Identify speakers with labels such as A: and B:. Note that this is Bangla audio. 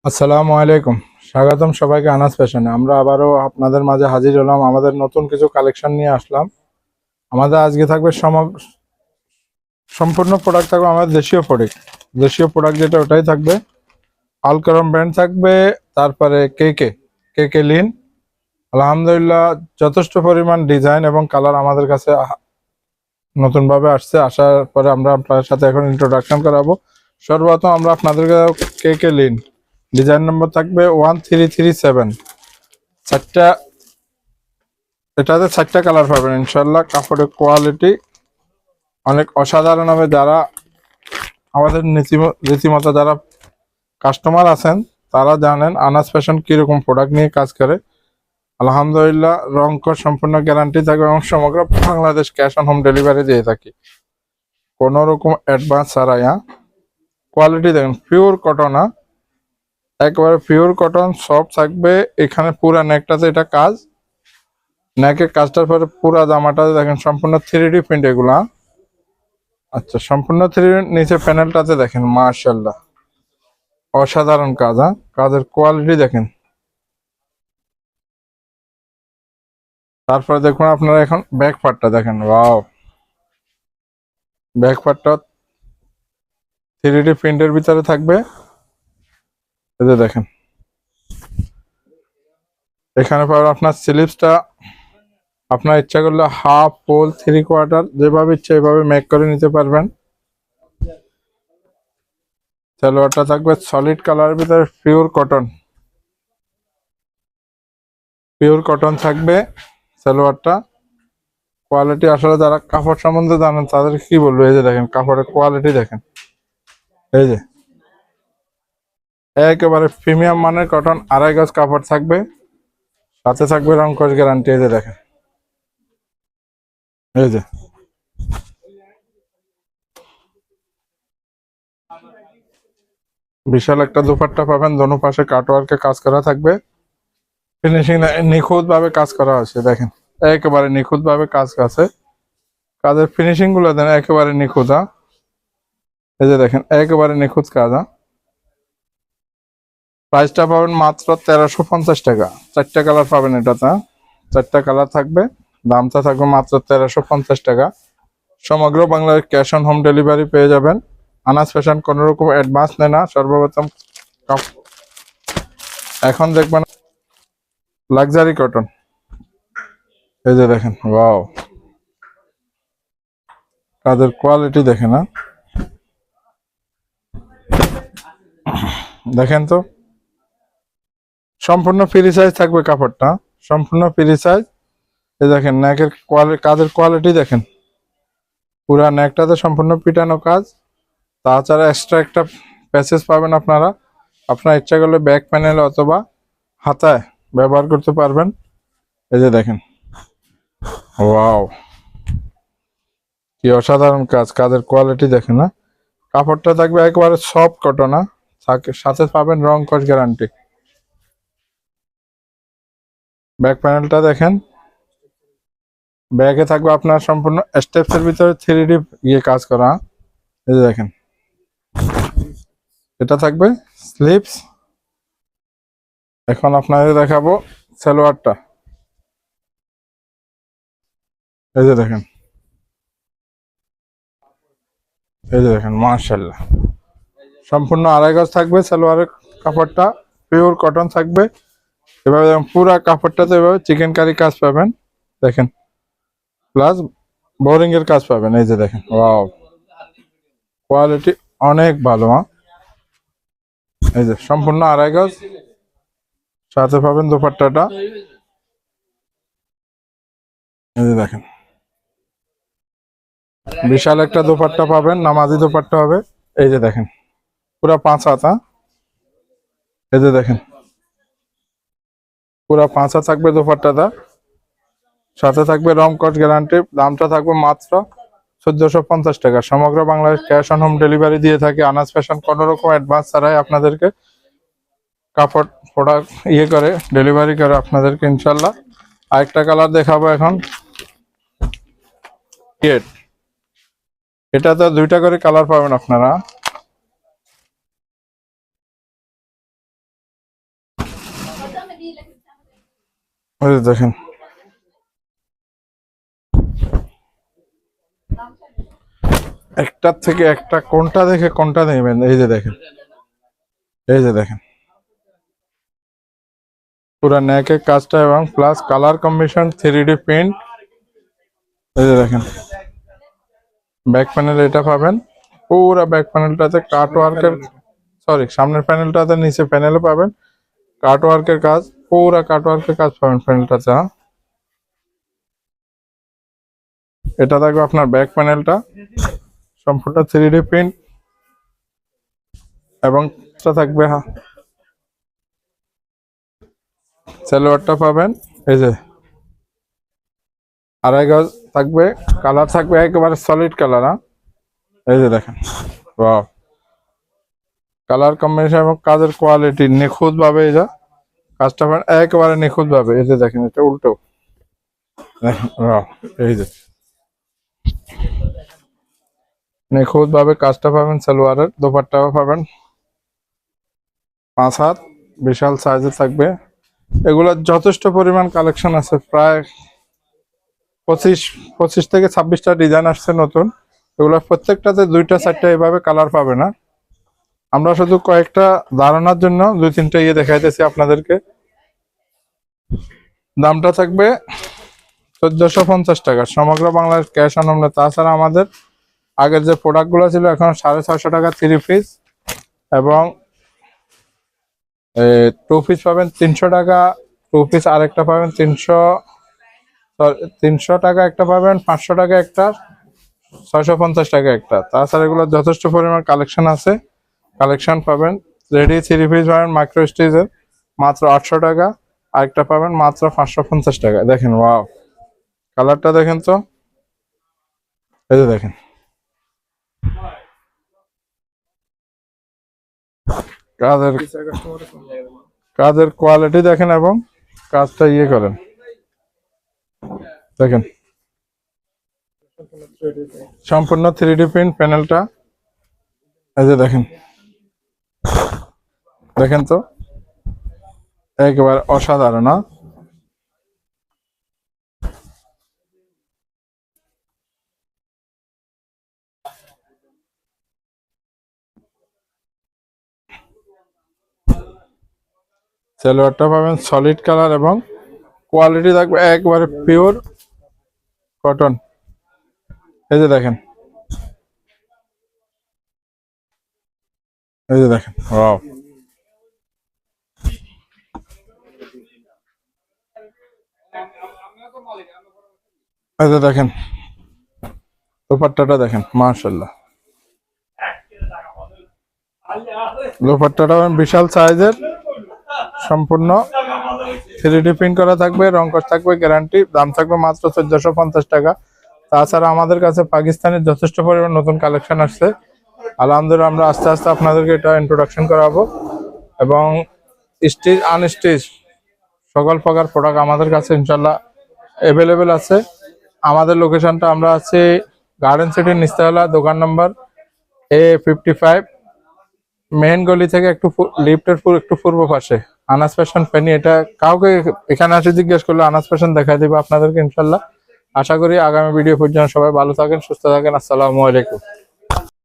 A: আসসালামু আলাইকুম। স্বাগতম সবাইকে আনাস ফ্যাশনে। আমরা আবারও আপনাদের মাঝে হাজির হলাম, আমাদের নতুন কিছু কালেকশন নিয়ে আসলাম। আমাদের আজকে থাকবে সম্পূর্ণ প্রোডাক্ট থাকবে আমাদের দেশীয় প্রোডাক্ট যেটা ওটাই থাকবে। আলকারম ব্র্যান্ড থাকবে, তারপরে কে কে লিন। আলহামদুলিল্লাহ যথেষ্ট পরিমাণ ডিজাইন এবং কালার আমাদের কাছে নতুনভাবে আসছে। আসার পরে আমরা আপনার সাথে এখন ইন্ট্রোডাকশন করাবো। সর্বপ্রথম আমরা আপনাদেরকে কে লিন ডিজাইন নম্বর থাকবে 1337। চারটা, এটাতে চারটা কালার পাবেন ইনশাল্লাহ। কাপড়ের কোয়ালিটি অনেক অসাধারণ হবে। যারা আমাদের রীতিমতো যারা কাস্টমার আছেন তারা জানেন আনাস ফ্যাশন কিরকম প্রোডাক্ট নিয়ে কাজ করে। আলহামদুলিল্লাহ রংকর সম্পূর্ণ গ্যারান্টি থাকবে এবং সমগ্র Bangladesh cash on home delivery দিয়ে থাকি, কোনো রকম অ্যাডভান্স ছাড়াই। কোয়ালিটি দেখেন, পিওর কটন, একেবারে পিওর কটন, সফট থাকবে। এখানে পুরা নেকটাতে এটা কাজ, নেকের কাজটার পরে পুরা জামাটা দেখেন সম্পূর্ণ 3D প্রিন্ট এগুলা। আচ্ছা, সম্পূর্ণ 3D নিচে প্যানেলটাতে দেখেন মাশাআল্লাহ অসাধারণ কাজ। কাজের কোয়ালিটি দেখেন। তারপরে দেখুন আপনারা এখন ব্যাক পার্টটা দেখেন, ওয়াও, ব্যাক পার্টটা 3D প্রিন্টের ভিতরে থাকবে। এই যে দেখেন, এখানে পাবেন আপনার স্লিভসটা। আপনার ইচ্ছা করলে হাফ, ফুল, 3/4 যেভাবে ইচ্ছা এভাবে মেক করে নিতে পারবেন। সালোয়ারটা থাকবে সলিড কালারের ভিতরে পিওর কটন থাকবে সালোয়ারটা। কোয়ালিটি আসলে যারা কাপড় সম্বন্ধে জানেন তাদের কি বলবো। এই যে দেখেন কাপড়ের কোয়ালিটি দেখেন, এই যে একেবারে প্রিমিয়াম মানের কটন, 2.5 গজ কাপড় থাকবে, সাথে থাকবে রং কস গ্যারান্টি। এই যে দেখেন, এই যে বিশাল একটা দুপাট্টা পাবেন, দোনো পাশে কাটওয়ার্কে কাজ করা থাকবে। ফিনিশিং নিখুঁত ভাবে কাজ করা আছে, দেখেন একেবারে নিখুঁত ভাবে কাজ আছে। কাজের ফিনিশিং গুলো দেন একেবারে নিখুঁত। এই যে দেখেন একেবারে নিখুঁত কাজ। প্রাইসটা পাবেন মাত্র 1350 টাকা। চারটা কালার পাবেন এটাতে, চারটা কালার থাকবে। দামটা থাকবে মাত্র 1350 টাকা। সমগ্র বাংলার ক্যাশ অন হোম ডেলিভারি পেয়ে যাবেন। আনাস ফ্যাশন কোনো রকম অ্যাডভান্স নেয় না। সর্বপ্রথম এখন দেখবেন লাক্সারি কটন। এই যে দেখেন, ওয়াও, কাজের কোয়ালিটি দেখেন। দেখেন তো, সম্পূর্ণ ফ্রি সাইজ থাকবে কাপড়টা, সম্পূর্ণ ফ্রি সাইজ। এই দেখেন নেকের কাজের কোয়ালিটি দেখেন, পুরা নেকটাতে সম্পূর্ণ পিটানো কাজ। তাছাড়া এক্সট্রা একটা প্যাচেস পাবেন আপনারা। আপনার ইচ্ছা করলে ব্যাক প্যানেল অথবা হাতায় ব্যবহার করতে পারবেন। এই যে দেখেন, ওয়াও, কি অসাধারণ কাজ। কাজের কোয়ালিটি দেখেন না। কাপড়টা থাকবে একেবারে সফট কটন, সাথে পাবেন রং কস গ্যারান্টি। ব্যাক প্যানেলটা দেখেন, ব্যাগে থাকবে আপনার সম্পূর্ণ স্টেপসের ভিতরে 3D কাজ করা। এই যে দেখেন, এটা থাকবে স্লিপস। এখন আপনাদের দেখাবো সালোয়ারটা। এই যে দেখেন, এই যে দেখেন মাশাআল্লাহ সম্পূর্ণ 2.5 গজ থাকবে সালোয়ারের কাপড়টা। পিওর কটন থাকবে। এভাবে পুরা কাপড়টাতে এভাবে চিকেন কারি কাজ পাবেন দেখেন, প্লাস বোরিং এর কাজ পাবেন। এই যে দেখেন, ওয়াও, কোয়ালিটি অনেক ভালো। এই যে সম্পূর্ণ 2.5 গজ, সাথে পাবেন দোপাট্টাটা। এই যে দেখেন, বিশাল একটা দোপাট্টা পাবেন, নামাজি দোপাট্টা হবে। এই যে দেখেন পুরা 5 হাত। এই যে দেখেন পুরা 5 হাত থাকবে দোপাট্টাটা, সাথে থাকবে রং কস গ্যারান্টি। দামটা থাকবে মাত্র 1450 টাকা। সমগ্র Bangladesh cash on home delivery দিয়ে থাকে আনাস ফ্যাশন। কোনো রকম অ্যাডভান্স ছাড়াই আপনাদেরকে কাপড় প্রোডাক্ট করে ডেলিভারি করে আপনাদেরকে ইনশাল্লাহ। আরেকটা কালার দেখাবো এখন, এটাতে 2টা করে কালার পাবেন আপনারা। এই যে দেখেন একটার থেকে একটা কোনটা দেখে কোনটা নেবেন। এই যে দেখেন, এই যে দেখেন পুরো নেকের কাজটা এবং plus colour combination 3D print. এই যে দেখেন ব্যাক প্যানেল এটা পাবেন, পুরো ব্যাক প্যানেলটাতে কাট ওয়ার্কের, সরি সামনের প্যানেলটাতে নিচে প্যানেলও পাবেন কাট ওয়ার্কের কাজ, পুরো কাট ওয়ার্কের কাজ পাবেন প্যানেলটাতে। হ্যাঁ, এটা থাকবে আপনার ব্যাক প্যানেলটা সম্পূর্ণ 3D প্রিন্ট এবং এটা থাকবে, হ্যাঁ সালোয়ারটা পাবেন এই যে আড়াই গজ থাকবে, কালার থাকবে একেবারে সলিড কালার। হ্যাঁ, এই যে দেখেন ওয়াও, কালার কম্বিনেশন এবং কাজের কোয়ালিটি নিখুঁত ভাবে, এই যে কাজটা পাবেন একেবারে নিখুঁত ভাবে। এই যে দেখেন এটা উল্টো দেখেন, ওয়াও এই যে নিখুঁত ভাবে কাজটা পাবেন। সালোয়ারের দোপাট্টাও পাবেন 5 হাত, বিশাল সাইজে থাকবে। এগুলোর যথেষ্ট পরিমাণ কালেকশন আছে, প্রায় 25 থেকে 26টা ডিজাইন আসছে নতুন। এগুলো প্রত্যেকটাতে 2টা 4টা এইভাবে কালার পাবে না, আমরা শুধু কয়েকটা ধারণার জন্য 2-3টা ইয়ে দেখাইতেছি আপনাদেরকে। দামটা থাকবে 1450 টাকা সমগ্র বাংলার ক্যাশ অন হোম। তাছাড়া আমাদের আগের যে প্রোডাক্টগুলো ছিল এখন 650 টাকা 3 পিস এবং 2 পিস পাবেন 300 টাকা, 2 পিস আরেকটা পাবেন 300 টাকা একটা পাবেন, 500 টাকা একটা, 650 টাকা একটা। তাছাড়া এগুলো যথেষ্ট পরিমাণ কালেকশন আছে, কালেকশন পাবেন। রেডি 3 পিস পাবেন মাইক্রো স্টিচের মাত্র 800 টাকা, আরেকটা পাবেন মাত্র 550 টাকা। দেখেন ওয়াও, কালারটা দেখেন তো, এই যে দেখেন কাজের কাজের কোয়ালিটি দেখেন এবং কাজটা ইয়ে করেন দেখেন, সম্পূর্ণ 3D প্রিন্ট প্যানেলটা। এই যে দেখেন, দেখেন তো একেবারে অসাধারণ। না সালোয়ারটা পাবেন সলিড কালার এবং কোয়ালিটি থাকবে একবারে পিওর কটন। এই যে দেখেন, এই যে দেখেন ওয়াও, এই যে দেখেন দোপাট্টাটা দেখেন মাশাআল্লাহ, দোপাট্টাটা বিশাল সাইজের, সম্পূর্ণ 3D প্রিন্ট করা থাকবে, রং কস থাকবে গ্যারান্টি। দাম থাকবে মাত্র 1450 টাকা। তাছাড়া আমাদের কাছে পাকিস্তানের যথেষ্ট পরিমাণ নতুন কালেকশন আসছে, আলহামদুলিল্লাহ আমরা আস্তে আস্তে আপনাদেরকে এটা ইন্ট্রোডাকশন করাবো এবং স্টিচ আনস্টিচ সকল প্রকার প্রোডাক্ট আমাদের কাছে ইনশাল্লাহ অ্যাভেলেবেল আছে। আমাদের লোকেশনটা, আমরা আছি গার্ডেন সিটির নিস্তালা, দোকান নম্বর A55, মেইন গলি থেকে একটু লিফটের একটু পূর্ব পাশে আনাস ফ্যাশন ফেনী। এটা কাউকে এখানে আসে জিজ্ঞেস করলে আনাস ফ্যাশন দেখা দিবে আপনাদেরকে ইনশাল্লাহ। আশা করি আগামী ভিডিও পর্যন্ত সবাই ভালো থাকেন, সুস্থ থাকেন। আসসালামু আলাইকুম।